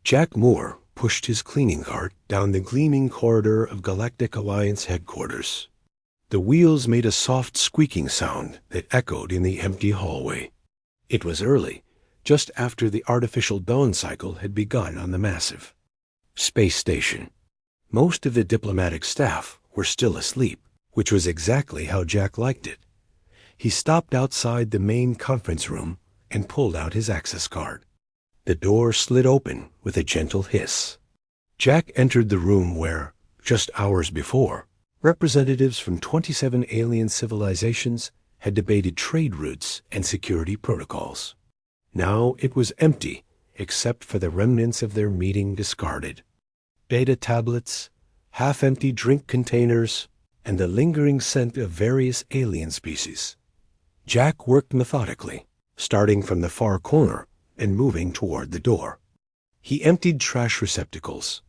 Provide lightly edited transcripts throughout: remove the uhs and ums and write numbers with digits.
Jack Moore pushed his cleaning cart down the gleaming corridor of Galactic Alliance headquarters. The wheels made a soft squeaking sound that echoed in the empty hallway. It was early, just after the artificial dawn cycle had begun on the massive space station. Most of the diplomatic staff were still asleep, which was exactly how Jack liked it. He stopped outside the main conference room and pulled out his access card. The door slid open with a gentle hiss. Jack entered the room where, just hours before, representatives from 27 alien civilizations had debated trade routes and security protocols. Now it was empty, except for the remnants of their meeting discarded. Data tablets, half-empty drink containers, and the lingering scent of various alien species. Jack worked methodically, starting from the far corner and moving toward the door. He emptied trash receptacles,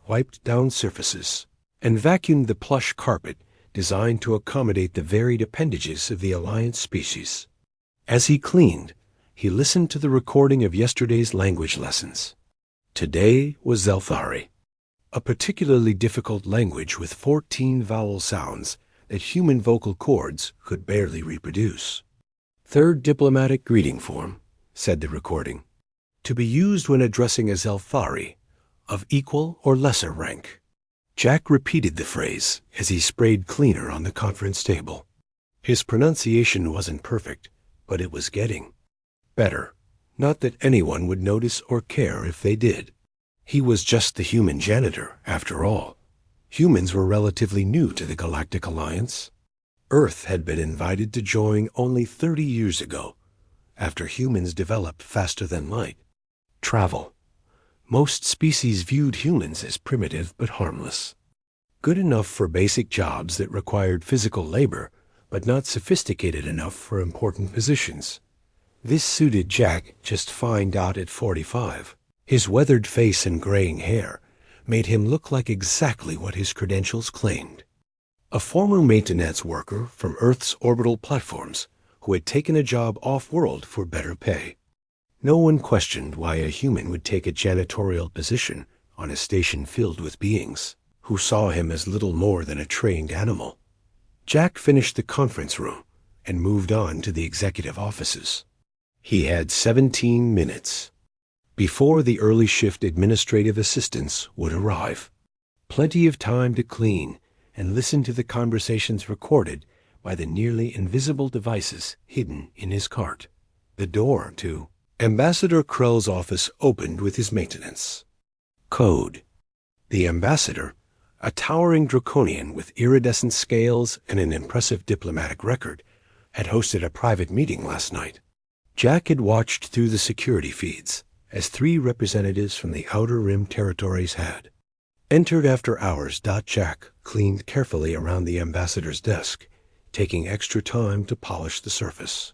wiped down surfaces, and vacuumed the plush carpet designed to accommodate the varied appendages of the Alliance species. As he cleaned, he listened to the recording of yesterday's language lessons. Today was Zelthari, a particularly difficult language with 14 vowel sounds that human vocal cords could barely reproduce. Third diplomatic greeting form, said the recording, to be used when addressing a Zelthari of equal or lesser rank. Jack repeated the phrase as he sprayed cleaner on the conference table. His pronunciation wasn't perfect, but it was getting better. Not that anyone would notice or care if they did. He was just the human janitor, after all. Humans were relatively new to the Galactic Alliance. Earth had been invited to join only 30 years ago, after humans developed faster than light. Travel. Most species viewed humans as primitive but harmless. Good enough for basic jobs that required physical labor, but not sophisticated enough for important positions. This suited Jack just fine at 45. His weathered face and graying hair made him look like exactly what his credentials claimed. A former maintenance worker from Earth's orbital platforms who had taken a job off-world for better pay. No one questioned why a human would take a janitorial position on a station filled with beings who saw him as little more than a trained animal. Jack finished the conference room and moved on to the executive offices. He had 17 minutes before the early shift administrative assistants would arrive. Plenty of time to clean and listen to the conversations recorded by the nearly invisible devices hidden in his cart. The door to Ambassador Krell's office opened with his maintenance. Code. The ambassador, a towering draconian with iridescent scales and an impressive diplomatic record, had hosted a private meeting last night. Jack had watched through the security feeds as 3 representatives from the Outer Rim territories had entered after hours. Jack cleaned carefully around the ambassador's desk, taking extra time to polish the surface.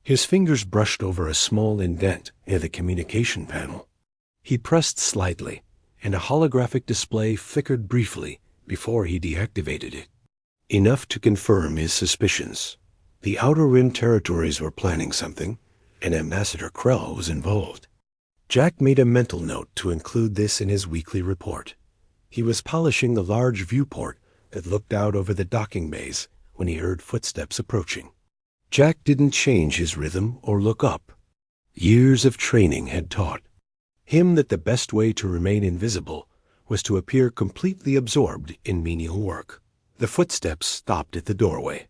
His fingers brushed over a small indent near the communication panel. He pressed slightly, and a holographic display flickered briefly before he deactivated it. Enough to confirm his suspicions. The Outer Rim territories were planning something, and Ambassador Krell was involved. Jack made a mental note to include this in his weekly report. He was polishing the large viewport that looked out over the docking bays when he heard footsteps approaching. Jack didn't change his rhythm or look up. Years of training had taught him that the best way to remain invisible was to appear completely absorbed in menial work. The footsteps stopped at the doorway.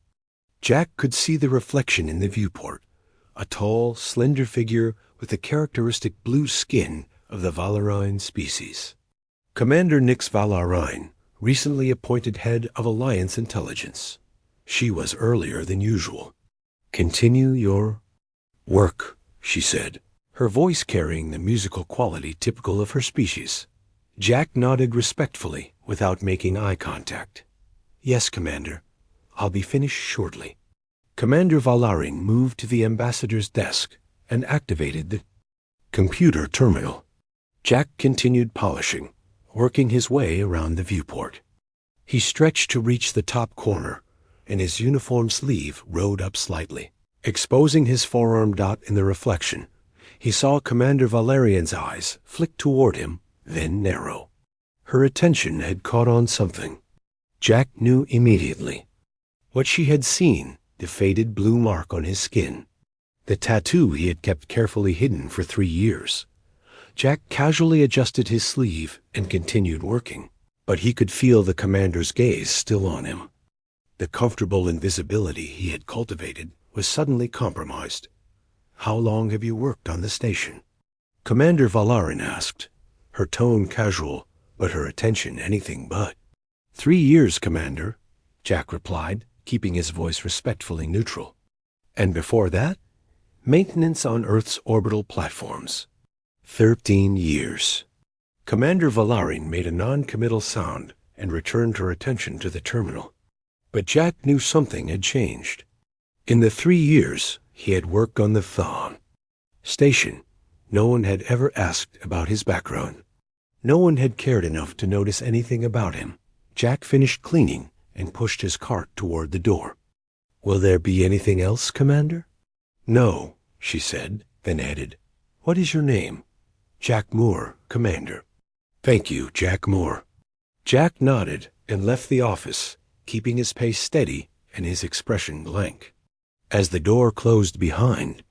Jack could see the reflection in the viewport, a tall, slender figure with the characteristic blue skin of the Valarine species. Commander Nyx Valarine, recently appointed head of Alliance Intelligence. She was earlier than usual. "Continue your work," she said, her voice carrying the musical quality typical of her species. Jack nodded respectfully without making eye contact. "Yes, Commander. I'll be finished shortly." Commander Valarine moved to the ambassador's desk and activated the computer terminal. Jack continued polishing, working his way around the viewport. He stretched to reach the top corner, and his uniform sleeve rode up slightly, exposing his forearm. In the reflection, He saw Commander Valerian's eyes flick toward him, then narrow. Her attention had caught on something. Jack knew immediately. What she had seen, the faded blue mark on his skin. The tattoo he had kept carefully hidden for 3 years. Jack casually adjusted his sleeve and continued working, but he could feel the commander's gaze still on him. The comfortable invisibility he had cultivated was suddenly compromised. "How long have you worked on the station?" Commander Valerian asked, her tone casual, but her attention anything but. 3 years, Commander," Jack replied, keeping his voice respectfully neutral. "And before that? Maintenance on Earth's orbital platforms." 13 years. Commander Valerian made a non-committal sound and returned her attention to the terminal. But Jack knew something had changed. In the 3 years he had worked on the Thon station, no one had ever asked about his background. No one had cared enough to notice anything about him. Jack finished cleaning and pushed his cart toward the door. "Will there be anything else, Commander?" "No," she said, then added, "What is your name?" "Jack Moore, Commander." "Thank you, Jack Moore." Jack nodded and left the office, keeping his pace steady and his expression blank. As the door closed behind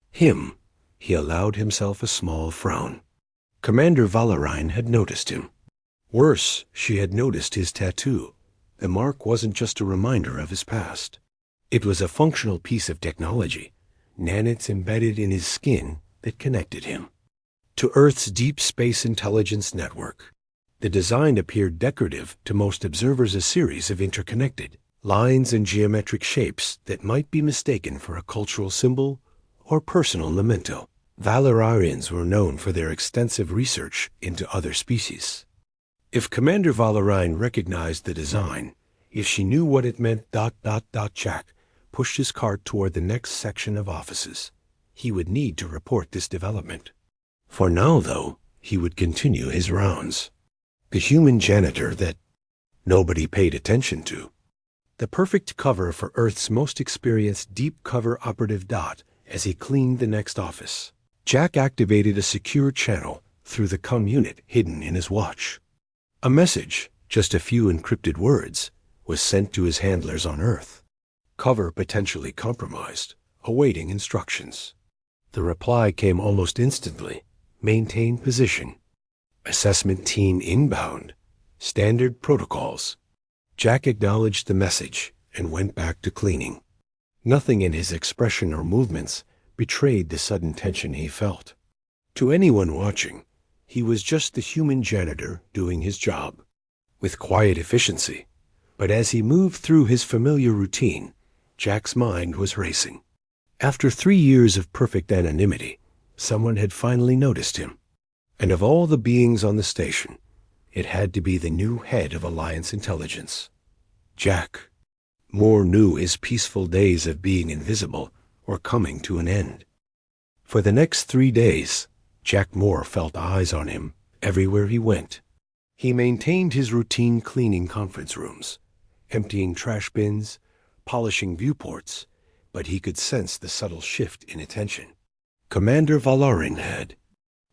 him, he allowed himself a small frown. Commander Valerian had noticed him. Worse, she had noticed his tattoo. The mark wasn't just a reminder of his past. It was a functional piece of technology, nanits embedded in his skin that connected him to Earth's deep space intelligence network. The design appeared decorative to most observers, a series of interconnected lines and geometric shapes that might be mistaken for a cultural symbol or personal memento. Valerians were known for their extensive research into other species. If Commander Valerian recognized the design, if she knew what it meant, Jack pushed his cart toward the next section of offices. He would need to report this development. For now, though, he would continue his rounds. The human janitor that nobody paid attention to. The perfect cover for Earth's most experienced deep cover operative. As he cleaned the next office, Jack activated a secure channel through the comm unit hidden in his watch. A message, just a few encrypted words, was sent to his handlers on Earth. Cover potentially compromised, awaiting instructions. The reply came almost instantly. Maintain position. Assessment team inbound. Standard protocols. Jack acknowledged the message and went back to cleaning. Nothing in his expression or movements betrayed the sudden tension he felt. To anyone watching, he was just the human janitor doing his job, with quiet efficiency. But as he moved through his familiar routine, Jack's mind was racing. After 3 years of perfect anonymity, someone had finally noticed him. And of all the beings on the station, it had to be the new head of Alliance Intelligence. Jack Moore knew his peaceful days of being invisible were coming to an end. For the next 3 days, Jack Moore felt eyes on him everywhere he went. He maintained his routine cleaning conference rooms, emptying trash bins, polishing viewports, but he could sense the subtle shift in attention. Commander Valerian had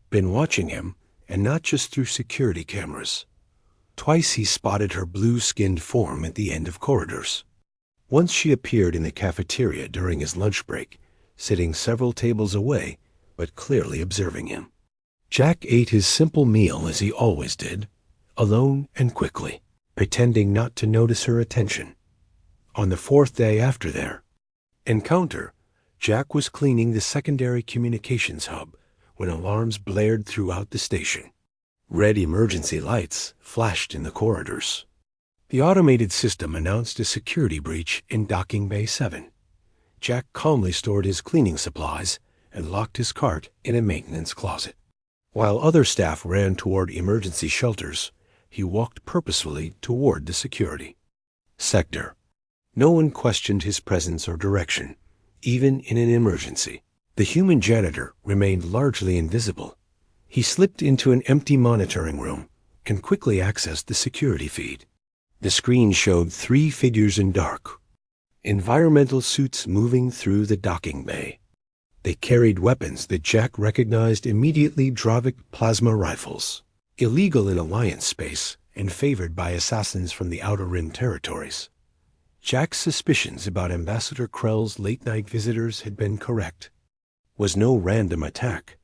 been watching him, and not just through security cameras. Twice he spotted her blue-skinned form at the end of corridors. Once she appeared in the cafeteria during his lunch break, sitting several tables away, but clearly observing him. Jack ate his simple meal as he always did, alone and quickly, pretending not to notice her attention. On the 4th day after their encounter, Jack was cleaning the secondary communications hub when alarms blared throughout the station. Red emergency lights flashed in the corridors. The automated system announced a security breach in Docking Bay 7. Jack calmly stored his cleaning supplies and locked his cart in a maintenance closet. While other staff ran toward emergency shelters, he walked purposefully toward the security sector. No one questioned his presence or direction, even in an emergency. The human janitor remained largely invisible. He slipped into an empty monitoring room and quickly accessed the security feed. The screen showed 3 figures in dark, environmental suits moving through the docking bay. They carried weapons that Jack recognized immediately: Dravik plasma rifles, illegal in Alliance space and favored by assassins from the Outer Rim territories. Jack's suspicions about Ambassador Krell's late-night visitors had been correct. Was no random attack.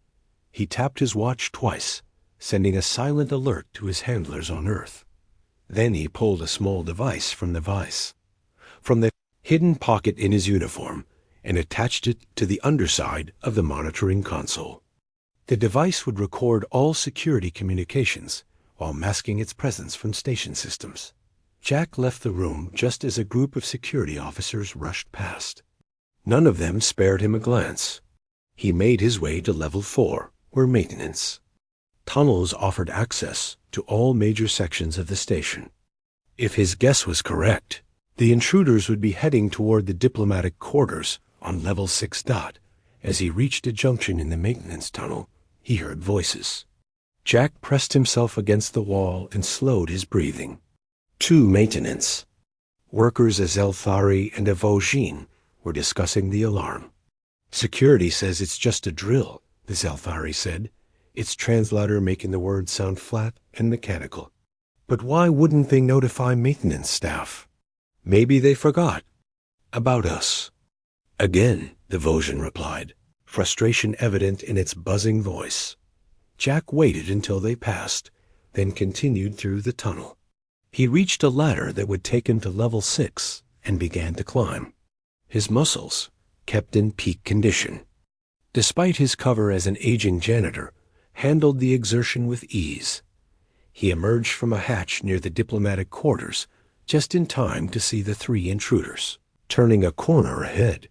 He tapped his watch twice, sending a silent alert to his handlers on Earth. Then he pulled a small device from the hidden pocket in his uniform and attached it to the underside of the monitoring console. The device would record all security communications while masking its presence from station systems. Jack left the room just as a group of security officers rushed past. None of them spared him a glance. He made his way to Level 4, where maintenance. Tunnels offered access to all major sections of the station. If his guess was correct, the intruders would be heading toward the diplomatic quarters on Level 6. As he reached a junction in the maintenance tunnel, he heard voices. Jack pressed himself against the wall and slowed his breathing. 2 maintenance. Workers as Elthari and Avogin were discussing the alarm. Security says it's just a drill, the Elthari said, its translator making the words sound flat and mechanical. But why wouldn't they notify maintenance staff? Maybe they forgot. About us. Again, the Vosgian replied, frustration evident in its buzzing voice. Jack waited until they passed, then continued through the tunnel. He reached a ladder that would take him to Level 6 and began to climb. His muscles kept in peak condition. Despite his cover as an aging janitor, handled the exertion with ease. He emerged from a hatch near the diplomatic quarters just in time to see the 3 intruders, turning a corner ahead.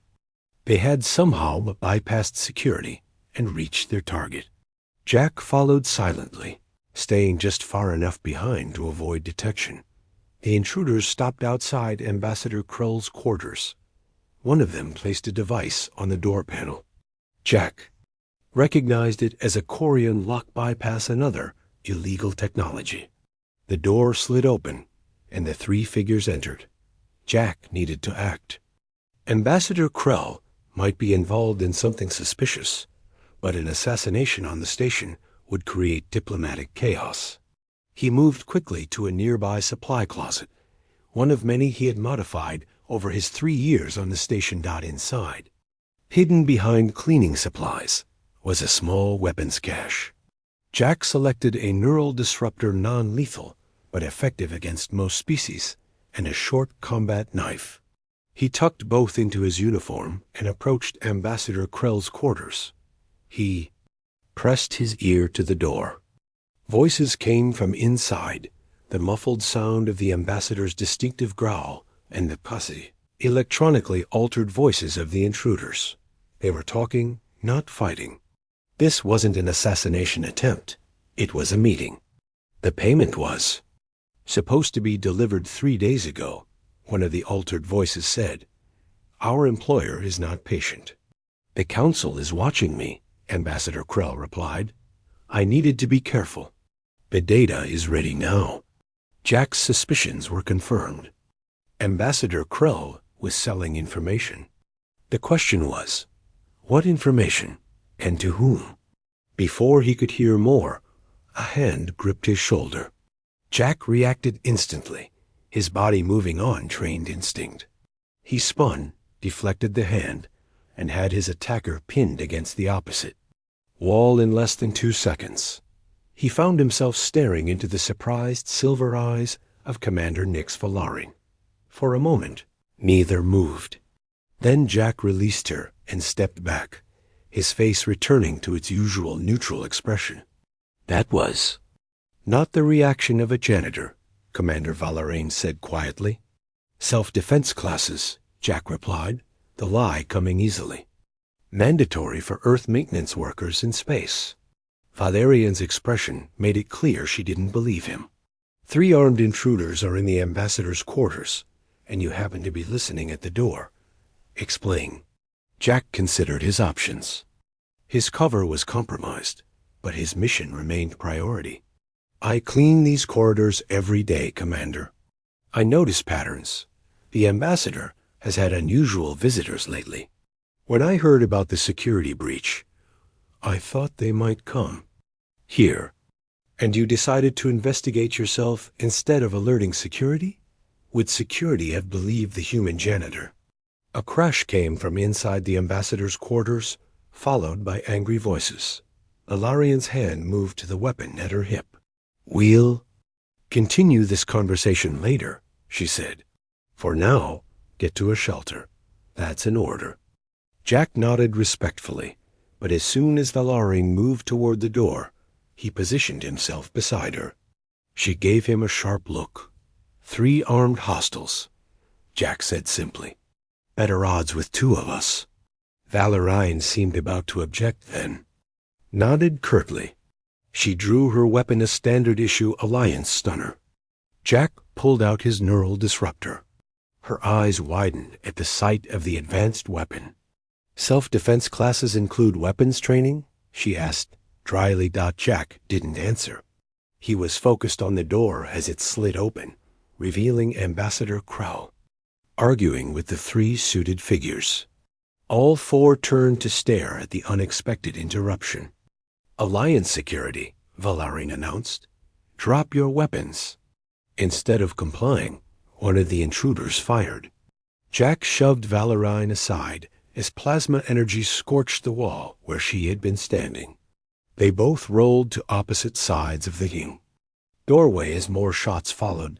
They had somehow bypassed security and reached their target. Jack followed silently, staying just far enough behind to avoid detection. The intruders stopped outside Ambassador Krell's quarters. One of them placed a device on the door panel. Jack recognized it as a Corian lock bypass, another illegal technology. The door slid open, and the 3 figures entered. Jack needed to act. Ambassador Krell might be involved in something suspicious, but an assassination on the station would create diplomatic chaos. He moved quickly to a nearby supply closet, one of many he had modified over his 3 years on the station. Inside, hidden behind cleaning supplies, was a small weapons cache. Jack selected a neural disruptor, non-lethal but effective against most species, and a short combat knife. He tucked both into his uniform and approached Ambassador Krell's quarters. He pressed his ear to the door. Voices came from inside, the muffled sound of the ambassador's distinctive growl and the pussy, electronically altered voices of the intruders. They were talking, not fighting. This wasn't an assassination attempt. It was a meeting. The payment was supposed to be delivered 3 days ago, one of the altered voices said. Our employer is not patient. The council is watching me, Ambassador Krell replied. I needed to be careful. The data is ready now. Jack's suspicions were confirmed. Ambassador Krell was selling information. The question was, what information, and to whom? Before he could hear more, a hand gripped his shoulder. Jack reacted instantly, his body moving on trained instinct. He spun, deflected the hand, and had his attacker pinned against the opposite wall in less than 2 seconds. He found himself staring into the surprised silver eyes of Commander Nix Valarin. For a moment, neither moved. Then Jack released her and stepped back, his face returning to its usual neutral expression. That was not the reaction of a janitor, Commander Valarin said quietly. Self-defense classes, Jack replied, the lie coming easily. Mandatory for Earth maintenance workers in space. Valerian's expression made it clear she didn't believe him. 3 armed intruders are in the ambassador's quarters, and you happen to be listening at the door. Explain. Jack considered his options. His cover was compromised, but his mission remained priority. I clean these corridors every day, Commander. I notice patterns. The ambassador has had unusual visitors lately. When I heard about the security breach, I thought they might come. Here. And you decided to investigate yourself instead of alerting security? Would security have believed the human janitor? A crash came from inside the ambassador's quarters, followed by angry voices. Valarian's hand moved to the weapon at her hip. "We'll continue this conversation later," she said. "For now, get to a shelter. That's an order." Jack nodded respectfully, but as soon as Valarian moved toward the door, he positioned himself beside her. She gave him a sharp look. "3 armed hostiles," Jack said simply. "Better odds with 2 of us." Valarian seemed about to object then. Nodded curtly. She drew her weapon a standard-issue Alliance stunner. Jack pulled out his neural disruptor. Her eyes widened at the sight of the advanced weapon. "Self-defense classes include weapons training?" she asked dryly. Jack didn't answer. He was focused on the door as it slid open, revealing Ambassador Krell, arguing with the 3 suited figures. All 4 turned to stare at the unexpected interruption. "Alliance security," Valarian announced. "Drop your weapons." Instead of complying, one of the intruders fired. Jack shoved Valarian aside as plasma energy scorched the wall where she had been standing. They both rolled to opposite sides of the doorway as more shots followed.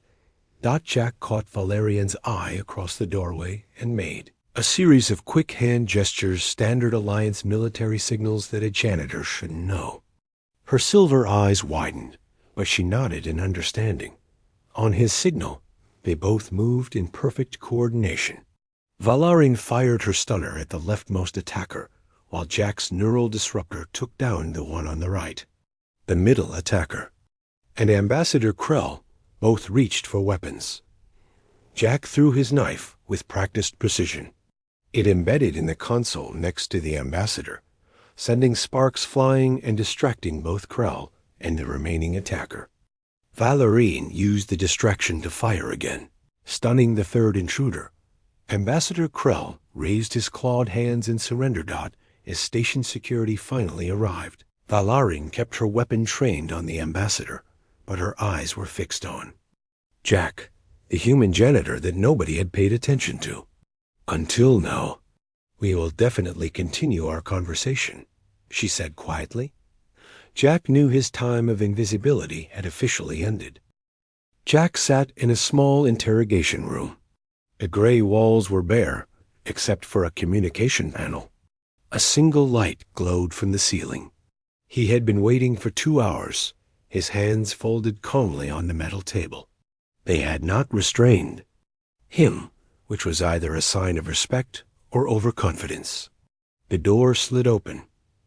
Jack caught Valarian's eye across the doorway and made a series of quick hand gestures, standard Alliance military signals that a janitor should know. Her silver eyes widened, but she nodded in understanding. On his signal, they both moved in perfect coordination. Valarian fired her stunner at the leftmost attacker, while Jack's neural disruptor took down the one on the right, the middle attacker. And Ambassador Krell both reached for weapons. Jack threw his knife with practiced precision. It embedded in the console next to the ambassador, sending sparks flying and distracting both Krell and the remaining attacker. Valarian used the distraction to fire again, stunning the 3rd intruder. Ambassador Krell raised his clawed hands in surrender as station security finally arrived. Valarian kept her weapon trained on the ambassador, but her eyes were fixed on Jack, the human janitor that nobody had paid attention to. "Until now, we will definitely continue our conversation," she said quietly. Jack knew his time of invisibility had officially ended. Jack sat in a small interrogation room. The gray walls were bare, except for a communication panel. A single light glowed from the ceiling. He had been waiting for 2 hours, his hands folded calmly on the metal table. They had not restrained him, which was either a sign of respect or overconfidence. The door slid open,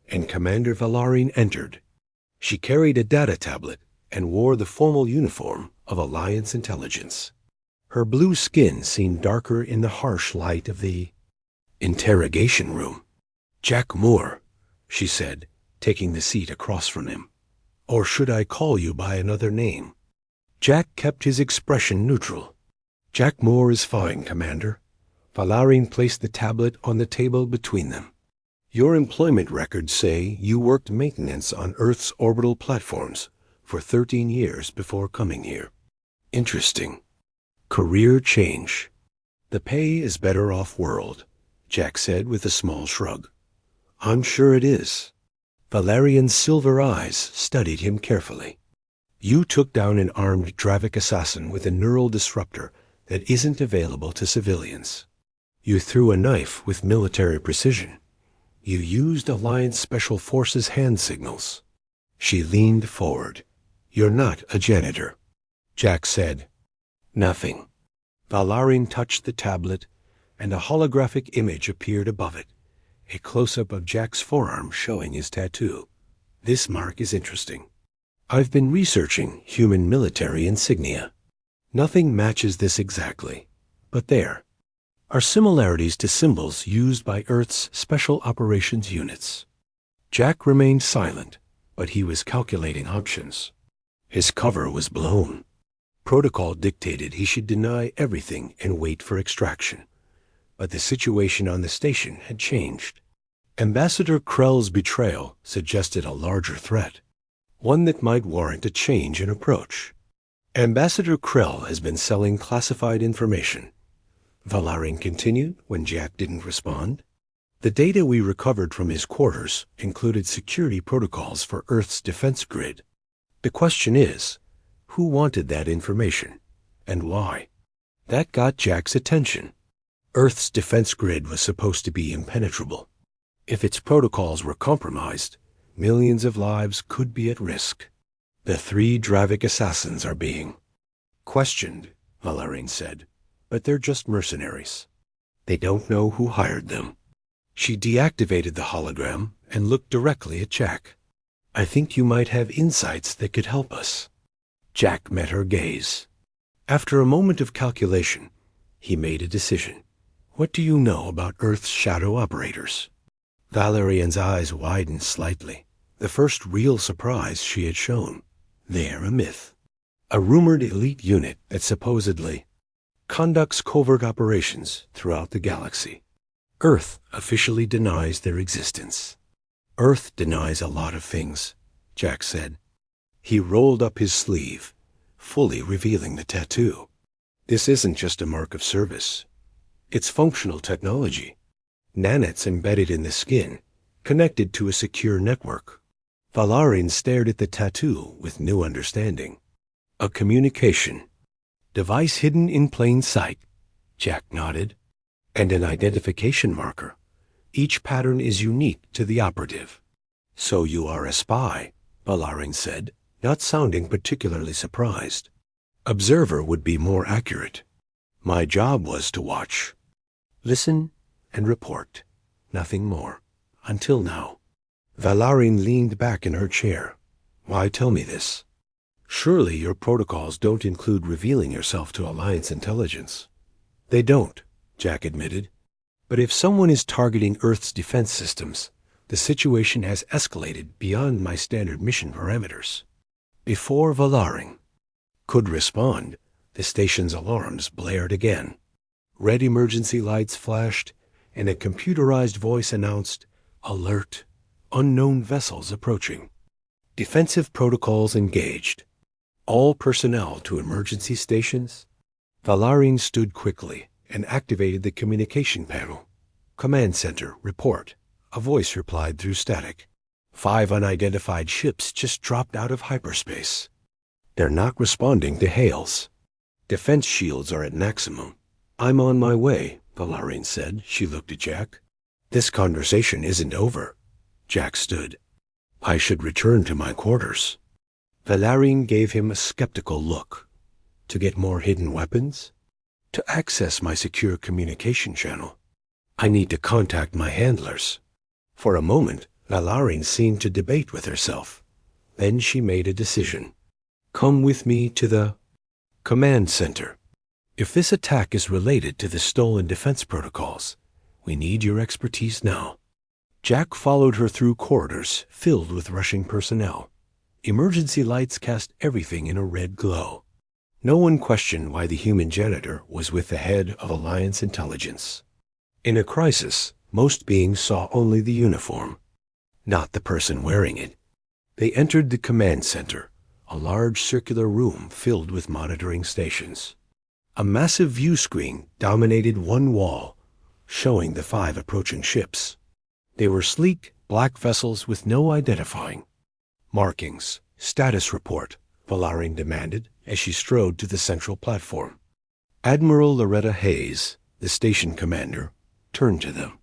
and Commander Valarian entered. She carried a data tablet and wore the formal uniform of Alliance intelligence. Her blue skin seemed darker in the harsh light of the interrogation room. "Jack Moore," she said, taking the seat across from him. "Or should I call you by another name?" Jack kept his expression neutral. "Jack Moore is fine, Commander." Valarian placed the tablet on the table between them. "Your employment records say you worked maintenance on Earth's orbital platforms for 13 years before coming here. Interesting. Career change. The pay is better off-world," Jack said with a small shrug. "I'm sure it is." Valarian's silver eyes studied him carefully. "You took down an armed Dravik assassin with a neural disruptor that isn't available to civilians. You threw a knife with military precision. You used Alliance Special Forces hand signals." She leaned forward. "You're not a janitor." Jack said, "Nothing." Valarian touched the tablet, and a holographic image appeared above it, a close-up of Jack's forearm showing his tattoo. "This mark is interesting. I've been researching human military insignia. Nothing matches this exactly, but there are similarities to symbols used by Earth's special operations units." Jack remained silent, but he was calculating options. His cover was blown. Protocol dictated he should deny everything and wait for extraction. But the situation on the station had changed. Ambassador Krell's betrayal suggested a larger threat, one that might warrant a change in approach. Ambassador Krell has been selling classified information, Valarian continued when Jack didn't respond. The data we recovered from his quarters included security protocols for Earth's defense grid. The question is, who wanted that information, and why? That got Jack's attention. Earth's defense grid was supposed to be impenetrable. If its protocols were compromised, millions of lives could be at risk. The 3 Dravik assassins are being questioned, Valarian said, but they're just mercenaries. They don't know who hired them. She deactivated the hologram and looked directly at Jack. I think you might have insights that could help us. Jack met her gaze. After a moment of calculation, he made a decision. What do you know about Earth's shadow operators? Valerian's eyes widened slightly, the first real surprise she had shown. They're a myth. A rumored elite unit that supposedly conducts covert operations throughout the galaxy. Earth officially denies their existence. Earth denies a lot of things, Jack said. He rolled up his sleeve, fully revealing the tattoo. This isn't just a mark of service. It's functional technology. Nanets embedded in the skin, connected to a secure network. Valarian stared at the tattoo with new understanding. A communication device hidden in plain sight, Jack nodded, and an identification marker. Each pattern is unique to the operative. So you are a spy, Valarian said, not sounding particularly surprised. Observer would be more accurate. My job was to watch, listen, and report. Nothing more. Until now. Valarian leaned back in her chair. Why tell me this? Surely your protocols don't include revealing yourself to Alliance intelligence. They don't, Jack admitted. But if someone is targeting Earth's defense systems, the situation has escalated beyond my standard mission parameters. Before Valarian could respond, the station's alarms blared again. Red emergency lights flashed, and a computerized voice announced, Alert! Unknown vessels approaching. Defensive protocols engaged. All personnel to emergency stations. Valarian stood quickly and activated the communication panel. Command Center, report. A voice replied through static. 5 unidentified ships just dropped out of hyperspace. They're not responding to hails. Defense shields are at maximum. I'm on my way, Valarian said. She looked at Jack. This conversation isn't over. Jack stood. I should return to my quarters. Valarian gave him a skeptical look. To get more hidden weapons? To access my secure communication channel. I need to contact my handlers. For a moment, Valarian seemed to debate with herself. Then she made a decision. Come with me to the command center. If this attack is related to the stolen defense protocols, we need your expertise now. Jack followed her through corridors filled with rushing personnel. Emergency lights cast everything in a red glow. No one questioned why the human janitor was with the head of Alliance intelligence. In a crisis, most beings saw only the uniform, not the person wearing it. They entered the command center, a large circular room filled with monitoring stations. A massive view screen dominated one wall, showing the 5 approaching ships. They were sleek, black vessels with no identifying markings. Status report, Valarian demanded as she strode to the central platform. Admiral Loretta Hayes, the station commander, turned to them.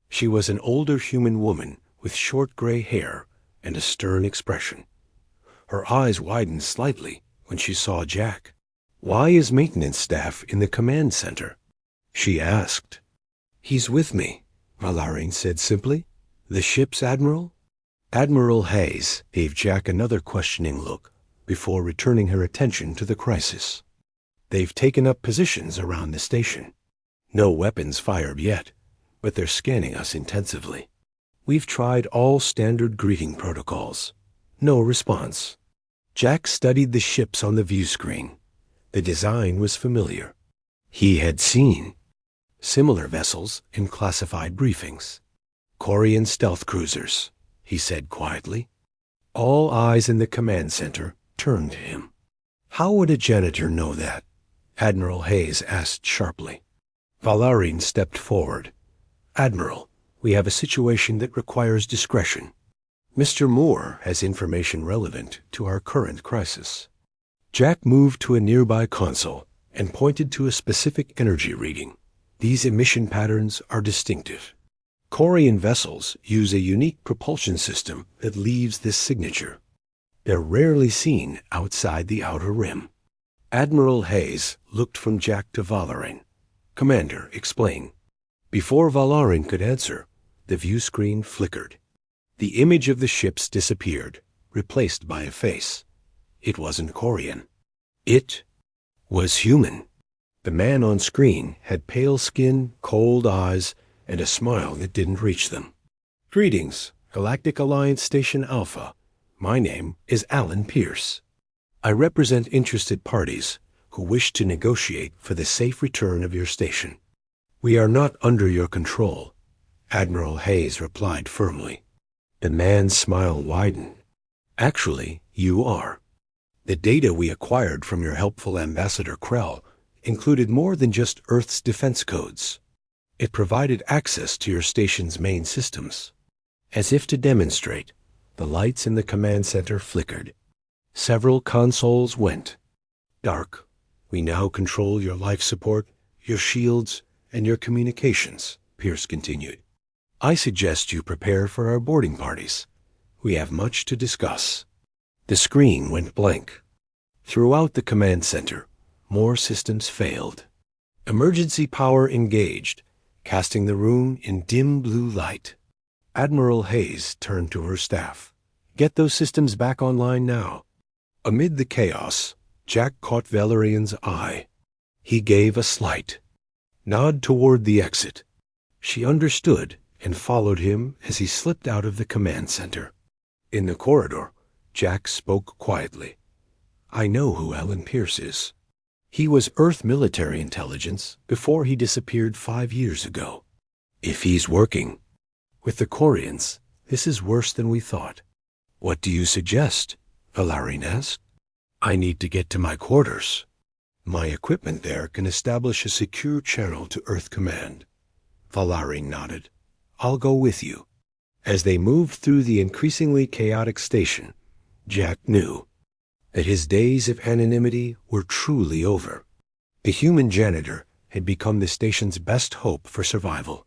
She was an older human woman with short gray hair and a stern expression. Her eyes widened slightly when she saw Jack. Why is maintenance staff in the command center? She asked. He's with me, Valarian said simply. The ship's admiral? Admiral Hayes gave Jack another questioning look before returning her attention to the crisis. They've taken up positions around the station. No weapons fired yet, but they're scanning us intensively. We've tried all standard greeting protocols. No response. Jack studied the ships on the view screen. The design was familiar. He had seen similar vessels in classified briefings. Corian stealth cruisers, he said quietly. All eyes in the command center turned to him. How would a janitor know that? Admiral Hayes asked sharply. Valarin stepped forward. Admiral, we have a situation that requires discretion. Mr. Moore has information relevant to our current crisis. Jack moved to a nearby console and pointed to a specific energy reading. These emission patterns are distinctive. Corian vessels use a unique propulsion system that leaves this signature. They're rarely seen outside the outer rim. Admiral Hayes looked from Jack to Valarin. Commander, explain. Before Valarin could answer, the view screen flickered. The image of the ships disappeared, replaced by a face. It wasn't Corian. It was human. The man on screen had pale skin, cold eyes, and a smile that didn't reach them. Greetings, Galactic Alliance Station Alpha. My name is Alan Pierce. I represent interested parties who wish to negotiate for the safe return of your station. We are not under your control, Admiral Hayes replied firmly. The man's smile widened. Actually, you are. The data we acquired from your helpful Ambassador Krell included more than just Earth's defense codes. It provided access to your station's main systems. As if to demonstrate, the lights in the command center flickered. Several consoles went dark. We now control your life support, your shields, and your communications, Pierce continued. I suggest you prepare for our boarding parties. We have much to discuss. The screen went blank. Throughout the command center, more systems failed. Emergency power engaged, casting the room in dim blue light. Admiral Hayes turned to her staff. Get those systems back online now. Amid the chaos, Jack caught Valerian's eye. He gave a slight nod toward the exit. She understood and followed him as he slipped out of the command center. In the corridor, Jack spoke quietly. I know who Alan Pierce is. He was Earth military intelligence before he disappeared 5 years ago. If he's working with the Corians, this is worse than we thought. What do you suggest? Valarin asked. I need to get to my quarters. My equipment there can establish a secure channel to Earth Command. Valarin nodded. I'll go with you. As they moved through the increasingly chaotic station, Jack knew that his days of anonymity were truly over. The human janitor had become the station's best hope for survival.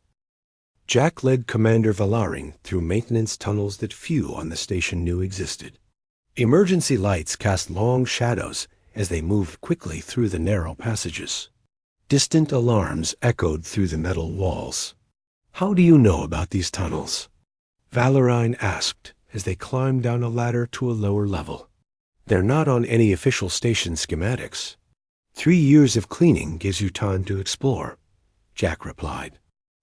Jack led Commander Valarin through maintenance tunnels that few on the station knew existed. Emergency lights cast long shadows as they moved quickly through the narrow passages. Distant alarms echoed through the metal walls. How do you know about these tunnels? Valarin asked as they climbed down a ladder to a lower level. They're not on any official station schematics. 3 years of cleaning gives you time to explore, Jack replied.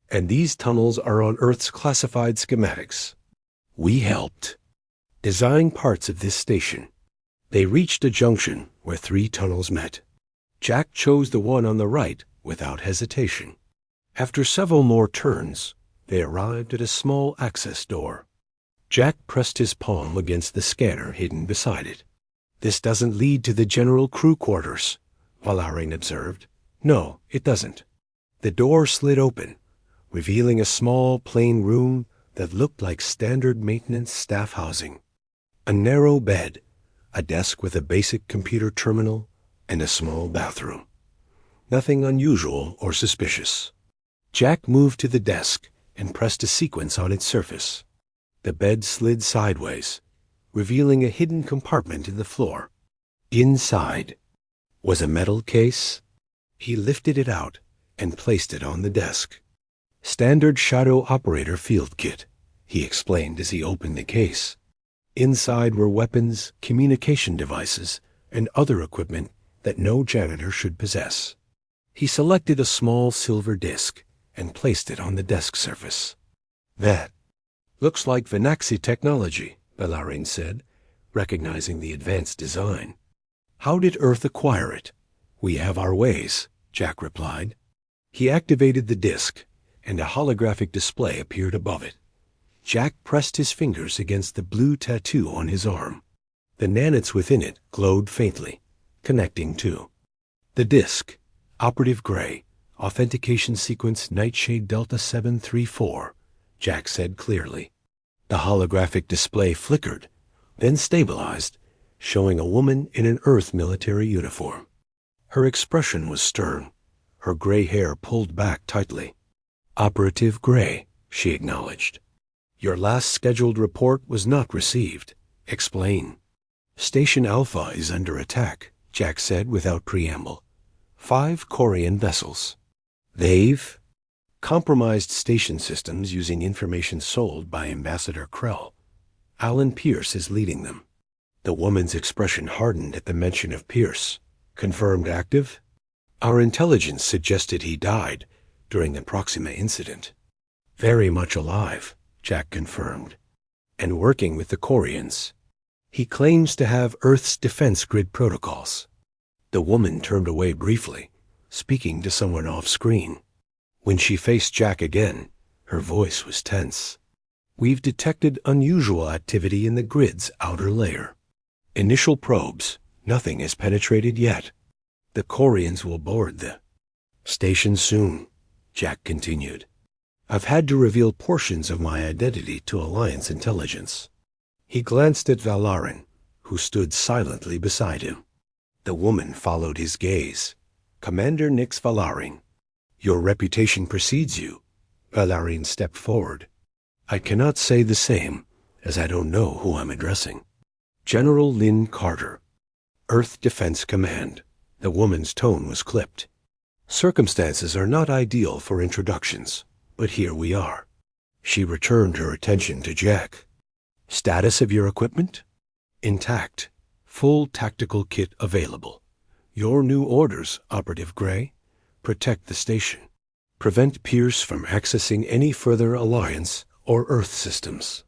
And these tunnels are on Earth's classified schematics. We helped design parts of this station. They reached a junction where 3 tunnels met. Jack chose the one on the right without hesitation. After several more turns, they arrived at a small access door. Jack pressed his palm against the scanner hidden beside it. This doesn't lead to the general crew quarters, Valarin observed. No, it doesn't. The door slid open, revealing a small, plain room that looked like standard maintenance staff housing. A narrow bed, a desk with a basic computer terminal, and a small bathroom. Nothing unusual or suspicious. Jack moved to the desk and pressed a sequence on its surface. The bed slid sideways, revealing a hidden compartment in the floor. Inside was a metal case. He lifted it out and placed it on the desk. Standard Shadow Operator Field Kit, he explained as he opened the case. Inside were weapons, communication devices, and other equipment that no janitor should possess. He selected a small silver disc and placed it on the desk surface. That looks like Venaxi technology, Valarin said, recognizing the advanced design. How did Earth acquire it? We have our ways, Jack replied. He activated the disc, and a holographic display appeared above it. Jack pressed his fingers against the blue tattoo on his arm. The nanits within it glowed faintly, connecting too. The disk, Operative Gray, Authentication Sequence Nightshade Delta 734, Jack said clearly. The holographic display flickered, then stabilized, showing a woman in an Earth military uniform. Her expression was stern, her gray hair pulled back tightly. Operative Gray, she acknowledged. Your last scheduled report was not received. Explain. Station Alpha is under attack, Jack said without preamble. 5 Corian vessels. They've compromised station systems using information sold by Ambassador Krell. Alan Pierce is leading them. The woman's expression hardened at the mention of Pierce. Confirmed active? Our intelligence suggested he died during the Proxima incident. Very much alive, Jack confirmed, and working with the Corians. He claims to have Earth's defense grid protocols. The woman turned away briefly, speaking to someone off-screen. When she faced Jack again, her voice was tense. We've detected unusual activity in the grid's outer layer. Initial probes, nothing has penetrated yet. The Corians will board the station soon, Jack continued. I've had to reveal portions of my identity to Alliance intelligence. He glanced at Valarin, who stood silently beside him. The woman followed his gaze. Commander Nix Valarin. Your reputation precedes you. Valarin stepped forward. I cannot say the same, as I don't know who I'm addressing. General Lynn Carter. Earth Defense Command. The woman's tone was clipped. Circumstances are not ideal for introductions, but here we are. She returned her attention to Jack. Status of your equipment? Intact. Full tactical kit available. Your new orders, Operative Gray. Protect the station. Prevent Pierce from accessing any further Alliance or Earth systems.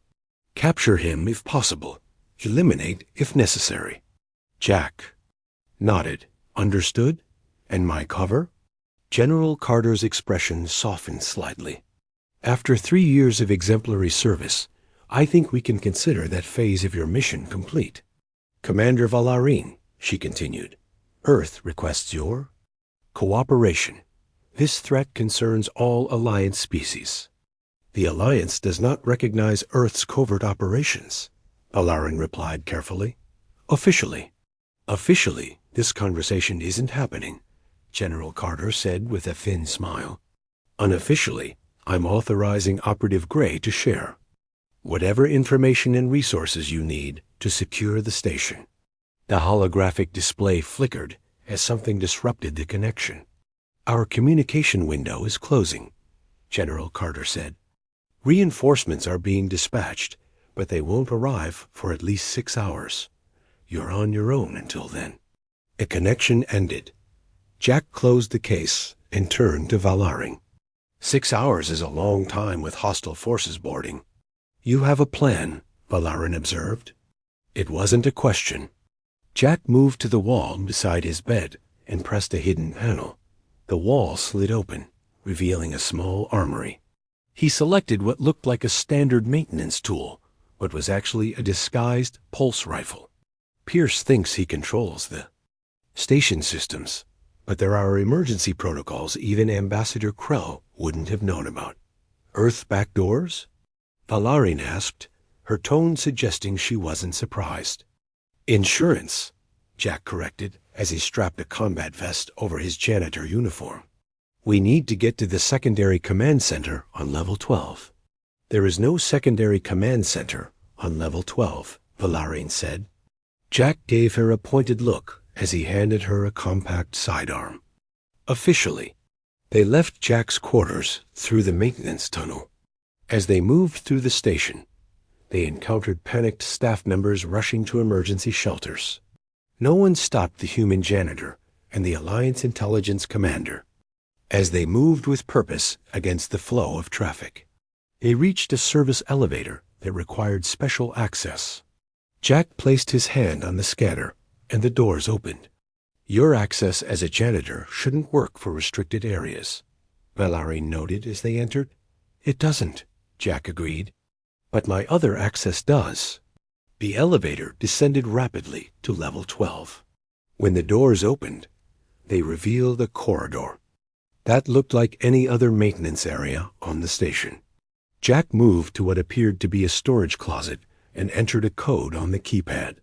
Capture him if possible. Eliminate if necessary. Jack nodded. Understood? And my cover? General Carter's expression softened slightly. After 3 years of exemplary service, I think we can consider that phase of your mission complete. Commander Valarin, she continued, Earth requests your cooperation. This threat concerns all Alliance species. The Alliance does not recognize Earth's covert operations, Valarin replied carefully. Officially. Officially, this conversation isn't happening, General Carter said with a thin smile. Unofficially, I'm authorizing Operative Gray to share whatever information and resources you need to secure the station. The holographic display flickered as something disrupted the connection. Our communication window is closing, General Carter said. Reinforcements are being dispatched, but they won't arrive for at least 6 hours. You're on your own until then. A connection ended. Jack closed the case and turned to Valarin. 6 hours is a long time with hostile forces boarding. You have a plan, Valarin observed. It wasn't a question. Jack moved to the wall beside his bed and pressed a hidden panel. The wall slid open, revealing a small armory. He selected what looked like a standard maintenance tool, but was actually a disguised pulse rifle. Pierce thinks he controls the station systems, but there are emergency protocols even Ambassador Krell wouldn't have known about. Earth back doors? Valarin asked, her tone suggesting she wasn't surprised. Insurance, Jack corrected as he strapped a combat vest over his janitor uniform. We need to get to the secondary command center on level 12. There is no secondary command center on level 12, Valarin said. Jack gave her a pointed look as he handed her a compact sidearm. Officially, they left Jack's quarters through the maintenance tunnel. As they moved through the station, they encountered panicked staff members rushing to emergency shelters. No one stopped the human janitor and the Alliance intelligence commander as they moved with purpose against the flow of traffic. They reached a service elevator that required special access. Jack placed his hand on the scanner, and the doors opened. Your access as a janitor shouldn't work for restricted areas, Valarin noted as they entered. It doesn't, Jack agreed. But my other access does. The elevator descended rapidly to level 12. When the doors opened, they revealed a corridor that looked like any other maintenance area on the station. Jack moved to what appeared to be a storage closet and entered a code on the keypad.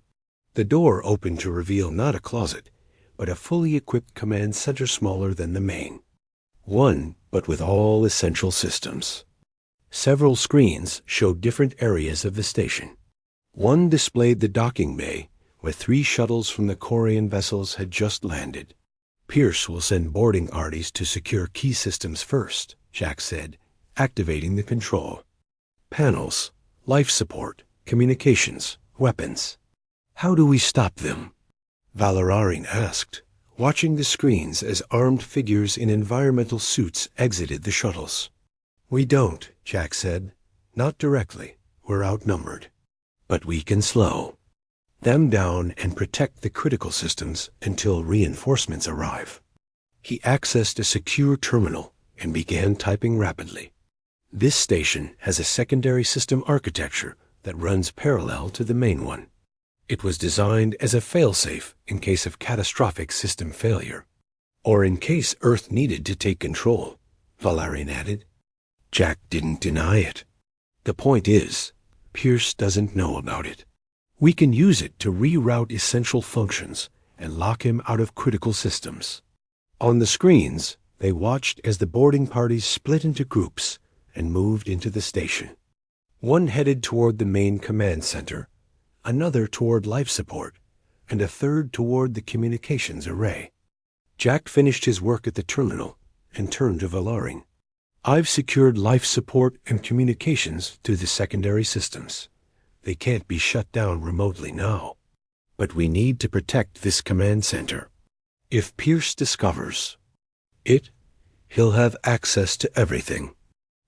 The door opened to reveal not a closet, but a fully equipped command center smaller than the main. One, but with all essential systems. Several screens showed different areas of the station. One displayed the docking bay, where 3 shuttles from the Korean vessels had just landed. Pierce will send boarding parties to secure key systems first, Jack said, activating the control. Panels, life support, communications, weapons. How do we stop them? Valerian asked, watching the screens as armed figures in environmental suits exited the shuttles. We don't, Jack said. Not directly. We're outnumbered. But we can slow them down and protect the critical systems until reinforcements arrive. He accessed a secure terminal and began typing rapidly. This station has a secondary system architecture that runs parallel to the main one. It was designed as a failsafe in case of catastrophic system failure, or in case Earth needed to take control, Valerian added. Jack didn't deny it. The point is, Pierce doesn't know about it. We can use it to reroute essential functions and lock him out of critical systems. On the screens, they watched as the boarding parties split into groups and moved into the station. One headed toward the main command center, another toward life support, and a third toward the communications array. Jack finished his work at the terminal and turned to Valerian. I've secured life support and communications to the secondary systems. They can't be shut down remotely now. But we need to protect this command center. If Pierce discovers it, he'll have access to everything.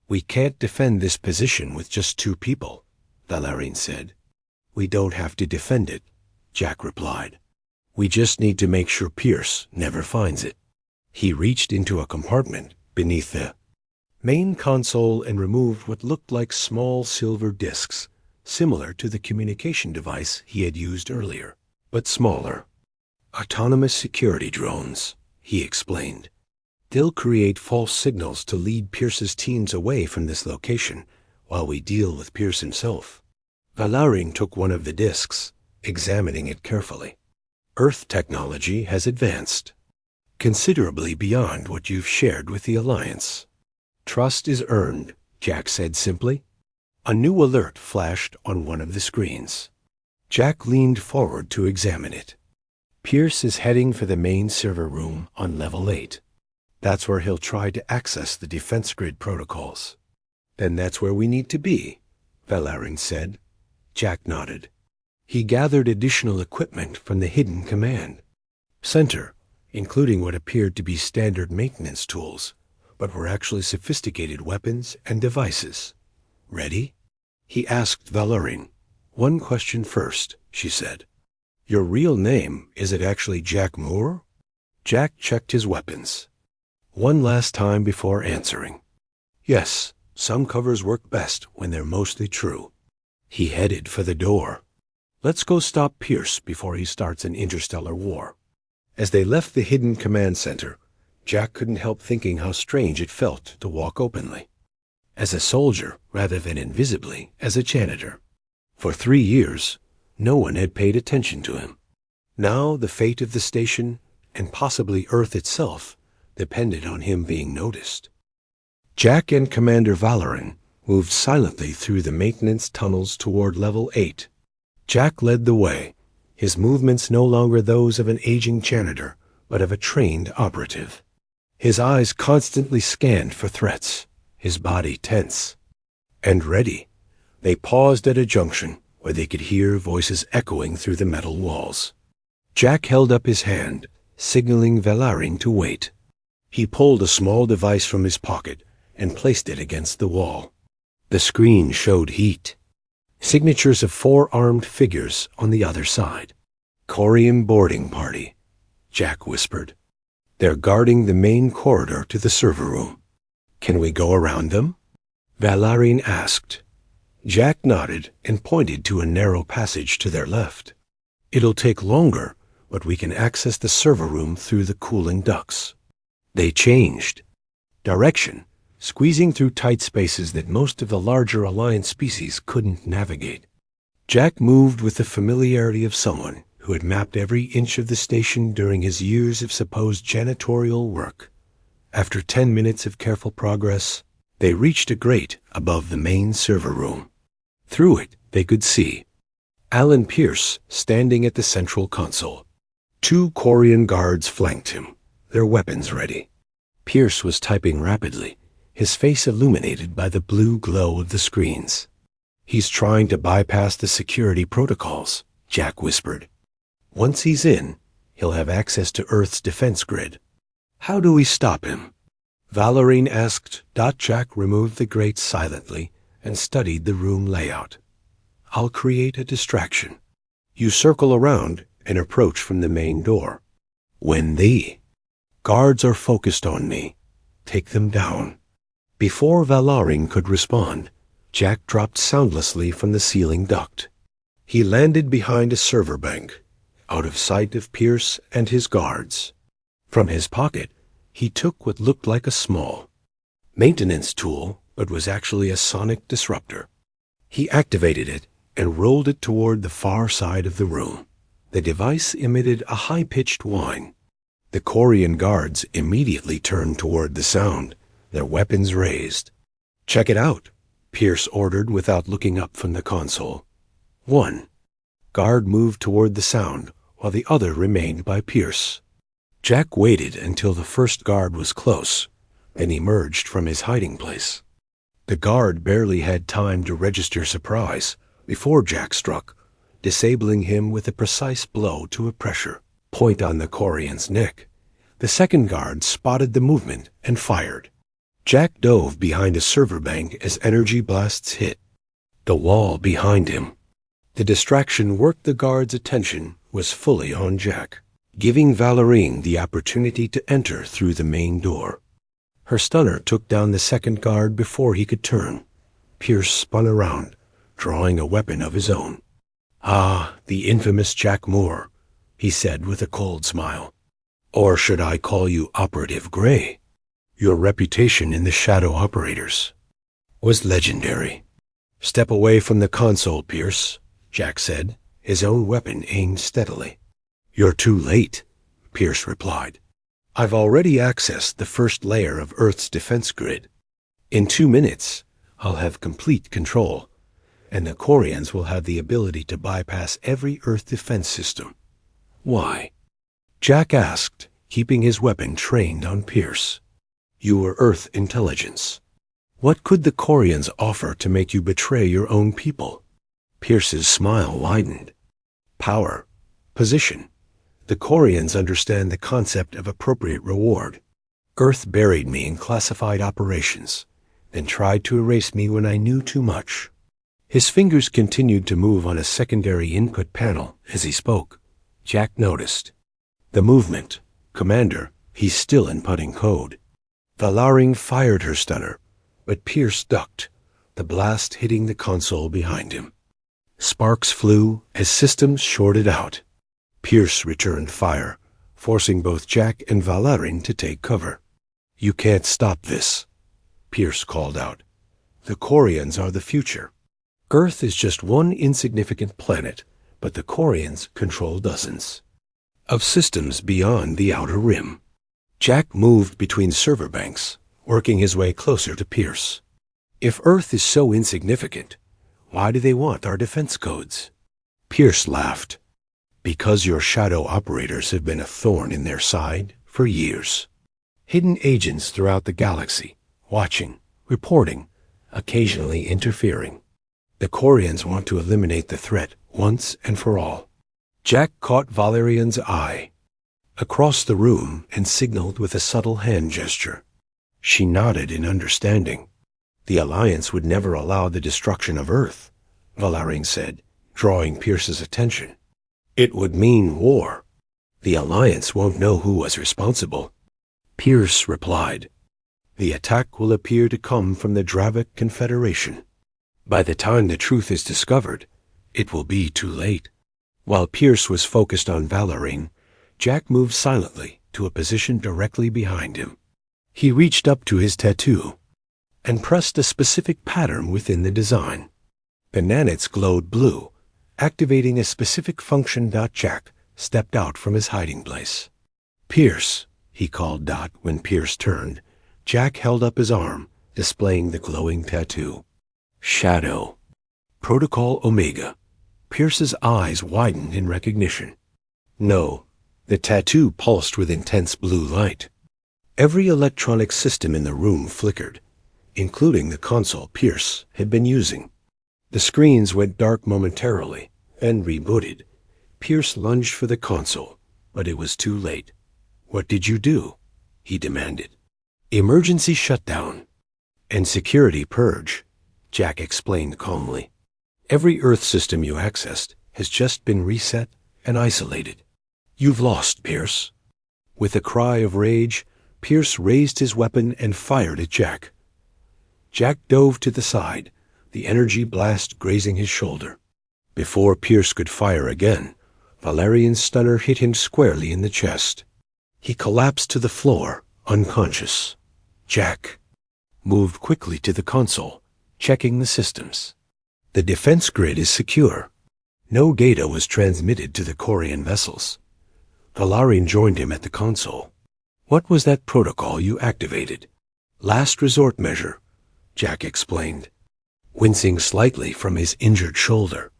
We can't defend this position with just 2 people, Valerian said. We don't have to defend it, Jack replied. We just need to make sure Pierce never finds it. He reached into a compartment beneath the main console and removed what looked like small silver discs, similar to the communication device he had used earlier, but smaller. Autonomous security drones, he explained. They'll create false signals to lead Pierce's teams away from this location while we deal with Pierce himself. Valerian took one of the discs, examining it carefully. Earth technology has advanced considerably beyond what you've shared with the Alliance. Trust is earned, Jack said simply. A new alert flashed on one of the screens. Jack leaned forward to examine it. Pierce is heading for the main server room on level 8. That's where he'll try to access the defense grid protocols. Then that's where we need to be, Valerian said. Jack nodded. He gathered additional equipment from the hidden command center, including what appeared to be standard maintenance tools, but were actually sophisticated weapons and devices. Ready? He asked Valerian. One question first, she said. Your real name, is it actually Jack Moore? Jack checked his weapons one last time before answering. Yes, some covers work best when they're mostly true. He headed for the door. Let's go stop Pierce before he starts an interstellar war. As they left the hidden command center, Jack couldn't help thinking how strange it felt to walk openly. As a soldier, rather than invisibly, as a janitor. For 3 years, no one had paid attention to him. Now the fate of the station, and possibly Earth itself, depended on him being noticed. Jack and Commander Valerian moved silently through the maintenance tunnels toward level 8. Jack led the way, his movements no longer those of an aging janitor, but of a trained operative. His eyes constantly scanned for threats, his body tense and ready. They paused at a junction where they could hear voices echoing through the metal walls. Jack held up his hand, signaling Valerian to wait. He pulled a small device from his pocket and placed it against the wall. The screen showed heat. Signatures of 4 armed figures on the other side. Korean boarding party, Jack whispered. They're guarding the main corridor to the server room. Can we go around them? Valerian asked. Jack nodded and pointed to a narrow passage to their left. It'll take longer, but we can access the server room through the cooling ducts. They changed direction, squeezing through tight spaces that most of the larger Alliance species couldn't navigate. Jack moved with the familiarity of someone who had mapped every inch of the station during his years of supposed janitorial work. After 10 minutes of careful progress, they reached a grate above the main server room. Through it, they could see Alan Pierce standing at the central console. 2 Quarian guards flanked him, their weapons ready. Pierce was typing rapidly, his face illuminated by the blue glow of the screens. "He's trying to bypass the security protocols," Jack whispered. "Once he's in, he'll have access to Earth's defense grid. How do we stop him?" Valérine asked. Jack removed the grate silently and studied the room layout. "I'll create a distraction. You circle around and approach from the main door. When the guards are focused on me, take them down." Before Valérine could respond, Jack dropped soundlessly from the ceiling duct. He landed behind a server bank, out of sight of Pierce and his guards. From his pocket, he took what looked like a small maintenance tool, but was actually a sonic disruptor. He activated it and rolled it toward the far side of the room. The device emitted a high-pitched whine. The Quarian guards immediately turned toward the sound, their weapons raised. "Check it out," Pierce ordered without looking up from the console. One guard moved toward the sound, while the other remained by Pierce. Jack waited until the first guard was close, then emerged from his hiding place. The guard barely had time to register surprise before Jack struck, disabling him with a precise blow to a pressure point on the Quarian's neck. The second guard spotted the movement and fired. Jack dove behind a server bank as energy blasts hit the wall behind him. The distraction worked. The guard's attention was fully on Jack, giving Valérine the opportunity to enter through the main door. Her stunner took down the second guard before he could turn. Pierce spun around, drawing a weapon of his own. "Ah, the infamous Jack Moore," he said with a cold smile. "Or should I call you Operative Gray? Your reputation in the Shadow Operators was legendary." "Step away from the console, Pierce," Jack said, his own weapon aimed steadily. "You're too late," Pierce replied. "I've already accessed the first layer of Earth's defense grid. In 2 minutes, I'll have complete control, and the Quarians will have the ability to bypass every Earth defense system." "Why?" Jack asked, keeping his weapon trained on Pierce. "You were Earth intelligence. What could the Quarians offer to make you betray your own people?" Pierce's smile widened. "Power. Position. The Quarians understand the concept of appropriate reward. Earth buried me in classified operations, then tried to erase me when I knew too much." His fingers continued to move on a secondary input panel as he spoke. Jack noticed the movement. "Commander, he's still inputting code." Valérine fired her stunner, but Pierce ducked, the blast hitting the console behind him. Sparks flew as systems shorted out. Pierce returned fire, forcing both Jack and Valérine to take cover. "You can't stop this," Pierce called out. "The Quarians are the future. Earth is just one insignificant planet, but the Quarians control dozens of systems beyond the outer rim." Jack moved between server banks, working his way closer to Pierce. "If Earth is so insignificant, why do they want our defense codes?" Pierce laughed. "Because your shadow operators have been a thorn in their side for years. Hidden agents throughout the galaxy, watching, reporting, occasionally interfering. The Quarians want to eliminate the threat once and for all." Jack caught Valérine's eye across the room and signaled with a subtle hand gesture. She nodded in understanding. "The Alliance would never allow the destruction of Earth," Valérine said, drawing Pierce's attention. "It would mean war. The Alliance won't know who was responsible." Pierce replied, "The attack will appear to come from the Dravik Confederation." By the time the truth is discovered, it will be too late. While Pierce was focused on Valorine, Jack moved silently to a position directly behind him. He reached up to his tattoo and pressed a specific pattern within the design. The nanits glowed blue, activating a specific function. Jack stepped out from his hiding place. "Pierce," he called Dot when Pierce turned. Jack held up his arm, displaying the glowing tattoo. "Shadow. Protocol Omega." Pierce's eyes widened in recognition. "No." The tattoo pulsed with intense blue light. Every electronic system in the room flickered, including the console Pierce had been using. The screens went dark momentarily and rebooted. Pierce lunged for the console, but it was too late. "What did you do?" he demanded. "Emergency shutdown and security purge," Jack explained calmly. "Every Earth system you accessed has just been reset and isolated. You've lost, Pierce." With a cry of rage, Pierce raised his weapon and fired at Jack. Jack dove to the side, the energy blast grazing his shoulder. Before Pierce could fire again, Valerian's stunner hit him squarely in the chest. He collapsed to the floor, unconscious. Jack moved quickly to the console, checking the systems. The defense grid is secure. No data was transmitted to the Corian vessels. Valerian joined him at the console. "What was that protocol you activated?" "Last resort measure," Jack explained, wincing slightly from his injured shoulder.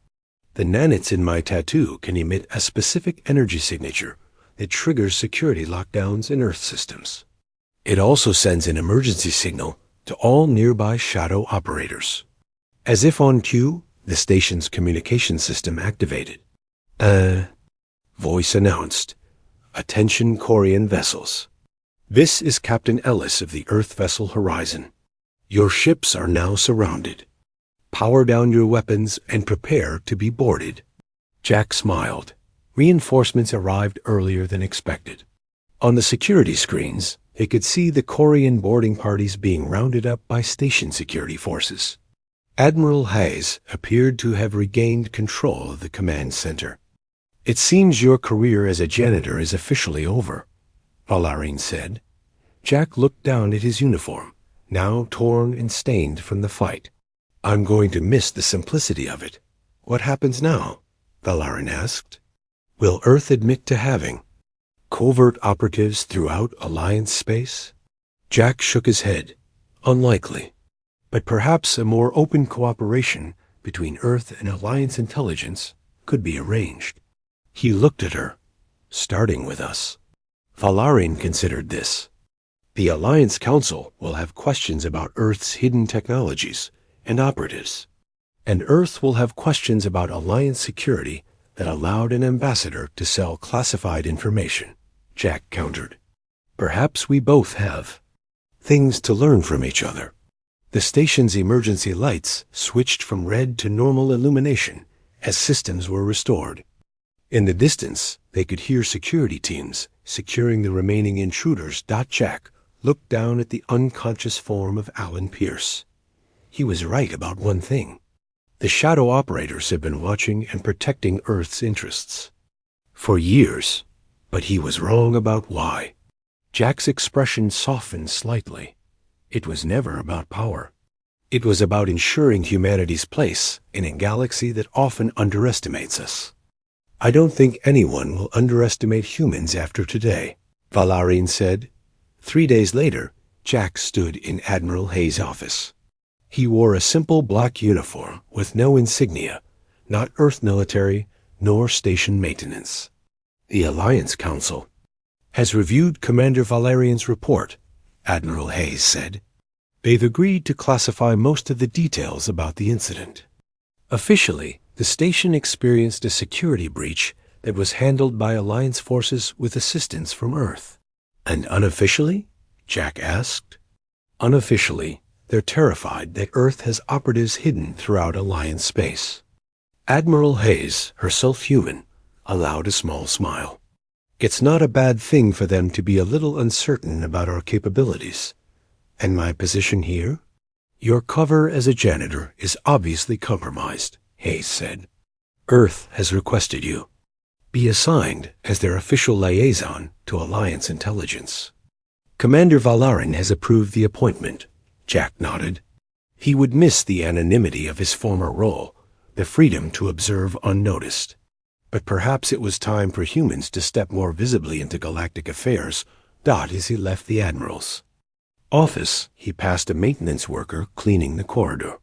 "The nanits in my tattoo can emit a specific energy signature that triggers security lockdowns in Earth systems. It also sends an emergency signal to all nearby shadow operators." As if on cue, the station's communication system activated. Voice announced. "Attention Corian vessels. This is Captain Ellis of the Earth vessel Horizon. Your ships are now surrounded. Power down your weapons and prepare to be boarded." Jack smiled. Reinforcements arrived earlier than expected. On the security screens, they could see the Corian boarding parties being rounded up by station security forces. Admiral Hayes appeared to have regained control of the command center. "It seems your career as a janitor is officially over," Valerian said. Jack looked down at his uniform, now torn and stained from the fight. "I'm going to miss the simplicity of it." "What happens now?" Valerian asked. "Will Earth admit to having covert operatives throughout Alliance space?" Jack shook his head. "Unlikely. But perhaps a more open cooperation between Earth and Alliance intelligence could be arranged." He looked at her. "Starting with us." Valerian considered this. "The Alliance Council will have questions about Earth's hidden technologies and operatives, and Earth will have questions about Alliance security that allowed an ambassador to sell classified information," Jack countered. "Perhaps we both have things to learn from each other." The station's emergency lights switched from red to normal illumination as systems were restored. In the distance, they could hear security teams securing the remaining intruders. Jack looked down at the unconscious form of Alan Pierce. He was right about one thing. The shadow operators had been watching and protecting Earth's interests for years, but he was wrong about why. Jack's expression softened slightly. It was never about power. It was about ensuring humanity's place in a galaxy that often underestimates us. "I don't think anyone will underestimate humans after today," Valerian said. 3 days later, Jack stood in Admiral Hayes' office. He wore a simple black uniform with no insignia, not Earth military nor station maintenance. "The Alliance Council has reviewed Commander Valerian's report," Admiral Hayes said. "They've agreed to classify most of the details about the incident. Officially, the station experienced a security breach that was handled by Alliance forces with assistance from Earth." "And unofficially?" Jack asked. "Unofficially, they're terrified that Earth has operatives hidden throughout Alliance space." Admiral Hayes, herself human, allowed a small smile. "It's not a bad thing for them to be a little uncertain about our capabilities. And my position here?" Your cover as a janitor is obviously compromised, Hayes said. Earth has requested you. Be assigned as their official liaison to Alliance intelligence. Commander Valarin has approved the appointment, Jack nodded. He would miss the anonymity of his former role, the freedom to observe unnoticed. But perhaps it was time for humans to step more visibly into galactic affairs, as he left the Admiral's office. He passed a maintenance worker cleaning the corridor.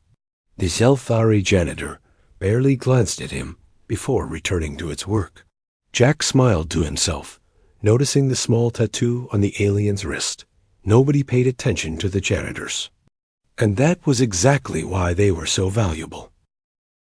The Zelfari janitor barely glanced at him before returning to its work. Jack smiled to himself, noticing the small tattoo on the alien's wrist. Nobody paid attention to the janitors. And that was exactly why they were so valuable.